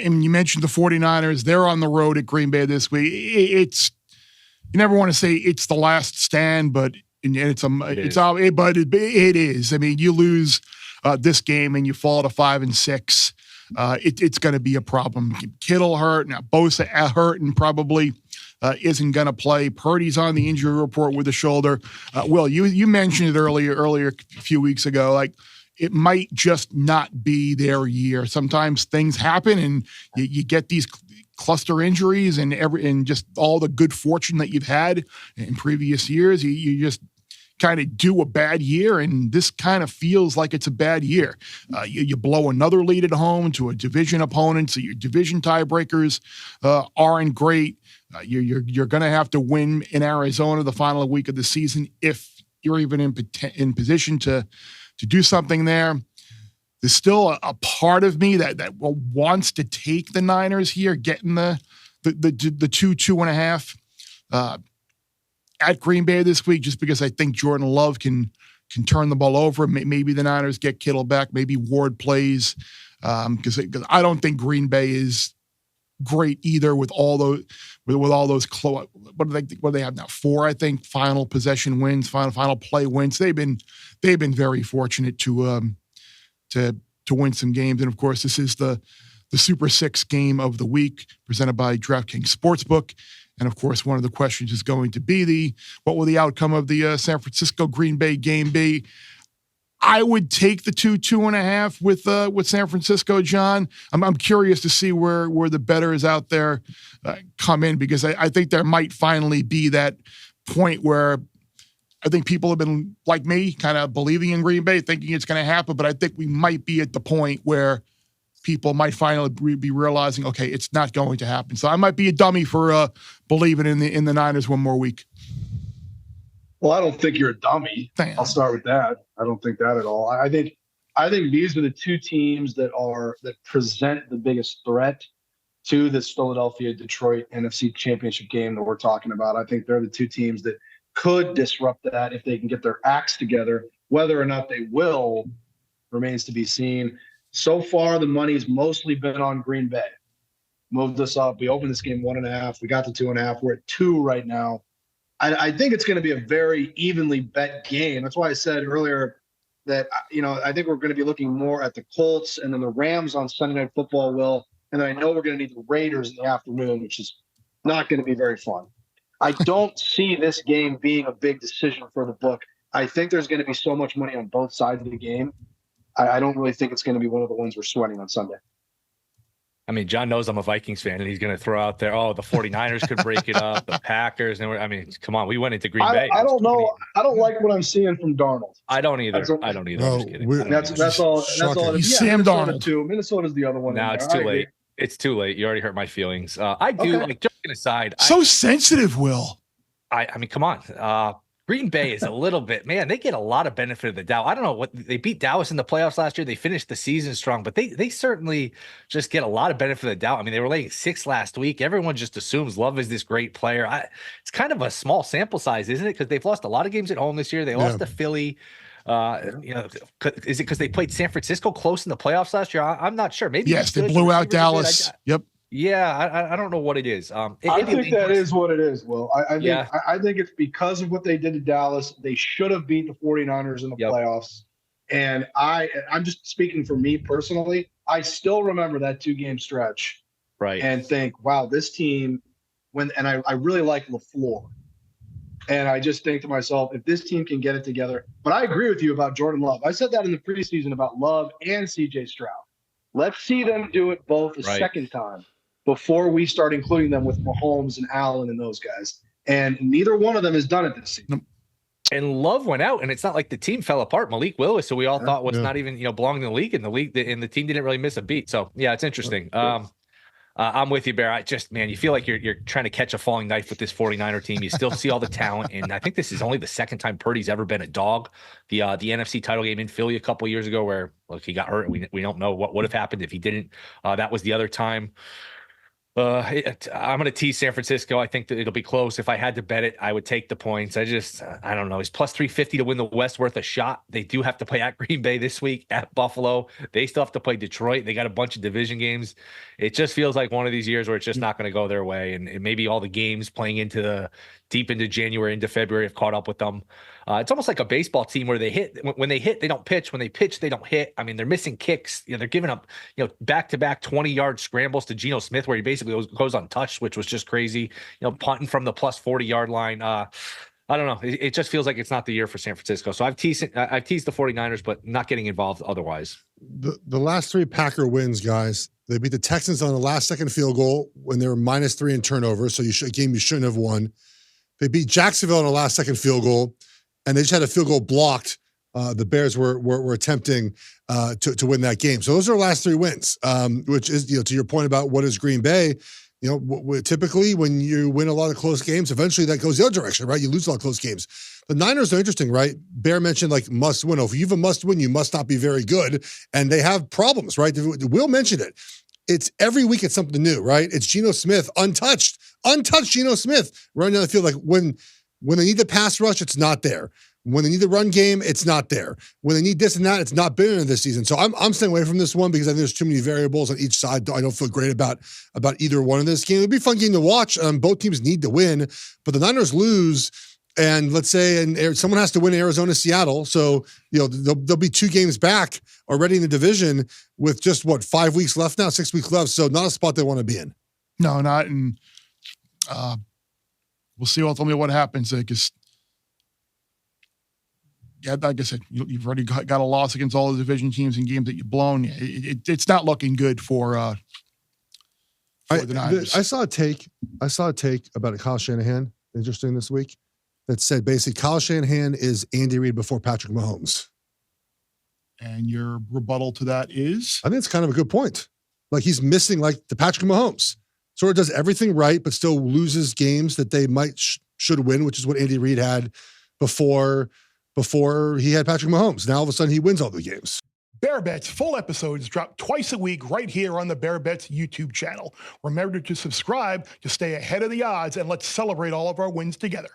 And you mentioned the 49ers. They're on the road at Green Bay this week. It's you never want to say it's the last stand, but it is. I mean, you lose this game and you fall to 5-6. It's going to be a problem. Kittle hurt now. Bosa hurt and probably isn't going to play. Purdy's on the injury report with the shoulder. Will, you mentioned it earlier a few weeks ago. Like, it might just not be their year. Sometimes things happen and you get these cluster injuries and just all the good fortune that you've had in previous years. You just kind of do a bad year, and this kind of feels like it's a bad year. You blow another lead at home to a division opponent, so your division tiebreakers aren't great. You're going to have to win in Arizona the final week of the season if you're even in position to do something there. There's still a part of me that wants to take the Niners here, getting the 2.5 at Green Bay this week, just because I think Jordan Love can turn the ball over. Maybe the Niners get Kittle back. Maybe Ward plays, because I don't think Green Bay is great either with all those what do they have now? 4, I think, final possession wins, final play wins. They've been very fortunate to win some games. And of course, this is the Super 6 game of the week presented by DraftKings Sportsbook. And of course, one of the questions is going to be what will the outcome of the San Francisco Green Bay game be? I would take the 2.5 with San Francisco, John. I'm curious to see where the bettors out there come in, because I think there might finally be that point where I think people have been, like me, kind of believing in Green Bay, thinking it's going to happen. But I think we might be at the point where people might finally be realizing, okay, it's not going to happen. So I might be a dummy for believing in the Niners one more week. Well, I don't think you're a dummy. Damn. I'll start with that. I don't think that at all. I think these are the two teams that present the biggest threat to this Philadelphia-Detroit NFC Championship game that we're talking about. I think they're the two teams that could disrupt that if they can get their acts together. Whether or not they will remains to be seen. So far, the money's mostly been on Green Bay. Moved us up. We opened this game 1.5. We got to 2.5. We're at 2 right now. I think it's going to be a very evenly bet game. That's why I said earlier that, I think we're going to be looking more at the Colts and then the Rams on Sunday Night Football, Will. And then I know we're going to need the Raiders in the afternoon, which is not going to be very fun. I don't see this game being a big decision for the book. I think there's going to be so much money on both sides of the game. I don't really think it's going to be one of the ones we're sweating on Sunday. I mean, John knows I'm a Vikings fan, and he's going to throw out there, the 49ers could break it up, the Packers. And come on, we went into Green Bay. I don't know. I don't like what I'm seeing from Darnold. I don't either. I don't either. I'm just kidding. That's all. He's Sam Darnold too. Minnesota's the other one. No, it's too late. It's too late. You already hurt my feelings. I do. Okay. Like, joking aside, sensitive, Will. I mean, come on. Green Bay is a little bit, man, they get a lot of benefit of the doubt. I don't know what they beat Dallas in the playoffs last year. They finished the season strong, but they certainly just get a lot of benefit of the doubt. I mean, they were laying 6 last week. Everyone just assumes Love is this great player. It's kind of a small sample size, isn't it? Because they've lost a lot of games at home this year. They lost to Philly. Is it because they played San Francisco close in the playoffs last year? I'm not sure. Maybe yes, they blew out Dallas. Yep. Yeah, I don't know what it is. I think that is what it is, Will. I think it's because of what they did to Dallas. They should have beat the 49ers in the playoffs. And I'm just speaking for me personally. I still remember that 2-game stretch. Right. And think, wow, this team, I really like LaFleur. And I just think to myself, if this team can get it together. But I agree with you about Jordan Love. I said that in the preseason about Love and CJ Stroud. Let's see them do it both a second time before we start including them with Mahomes and Allen and those guys. And neither one of them has done it this season. And Love went out, and it's not like the team fell apart. Malik Willis, so we all thought was not even belonging in the league, and the team didn't really miss a beat. So yeah, it's interesting. I'm with you, Bear. You feel like you're trying to catch a falling knife with this 49er team. You still see all the talent, and I think this is only the second time Purdy's ever been a dog. The NFC title game in Philly a couple years ago, where he got hurt. We don't know what would have happened if he didn't. That was the other time. I'm going to tease San Francisco. I think that it'll be close. If I had to bet it, I would take the points. I don't know. Is plus 350 to win the West worth a shot? They do have to play at Green Bay this week, at Buffalo. They still have to play Detroit. They got a bunch of division games. It just feels like one of these years where it's just not going to go their way. And maybe all the games playing deep into January, into February have caught up with them. It's almost like a baseball team where when they hit, they don't pitch. When they pitch, they don't hit. I mean, they're missing kicks. They're giving up, back-to-back 20-yard scrambles to Geno Smith, where he basically goes untouched, which was just crazy. Punting from the plus 40-yard line. I don't know. It just feels like it's not the year for San Francisco. So I've teased the 49ers, but not getting involved otherwise. The last 3 Packer wins, guys, they beat the Texans on the last-second field goal when they were -3 in turnovers, so a game you shouldn't have won. They beat Jacksonville on a last-second field goal, and they just had a field goal blocked. The Bears were attempting to win that game. So those are the last 3 wins, which is, to your point about what is Green Bay. Typically when you win a lot of close games, eventually that goes the other direction, right? You lose a lot of close games. The Niners are interesting, right? Bear mentioned like must win. If you have a must win, you must not be very good. And they have problems, right? Will mentioned it. It's every week it's something new, right? It's Geno Smith, untouched Geno Smith running down the field. Like when they need the pass rush, it's not there. When they need the run game, it's not there. When they need this and that, it's not been in this season. So I'm staying away from this one because I think there's too many variables on each side. I don't feel great about either one of this game. It'll be a fun game to watch. Both teams need to win, but the Niners lose, and let's say someone has to win Arizona, Seattle. So they'll be 2 games back already in the division with just 5 weeks left now, 6 weeks left. So not a spot they want to be in. No, not. And we'll see ultimately what happens. Because like I said, you've already got a loss against all the division teams and games that you've blown. It's not looking good for the Niners. I saw a take about Kyle Shanahan, interesting this week, that said basically Kyle Shanahan is Andy Reid before Patrick Mahomes. And your rebuttal to that is? I think it's kind of a good point. Like he's missing like the Patrick Mahomes. Sort of does everything right, but still loses games that they might should win, which is what Andy Reid had before he had Patrick Mahomes. Now all of a sudden he wins all the games. Bear Bets full episodes drop twice a week right here on the Bear Bets YouTube channel. Remember to subscribe to stay ahead of the odds, and let's celebrate all of our wins together.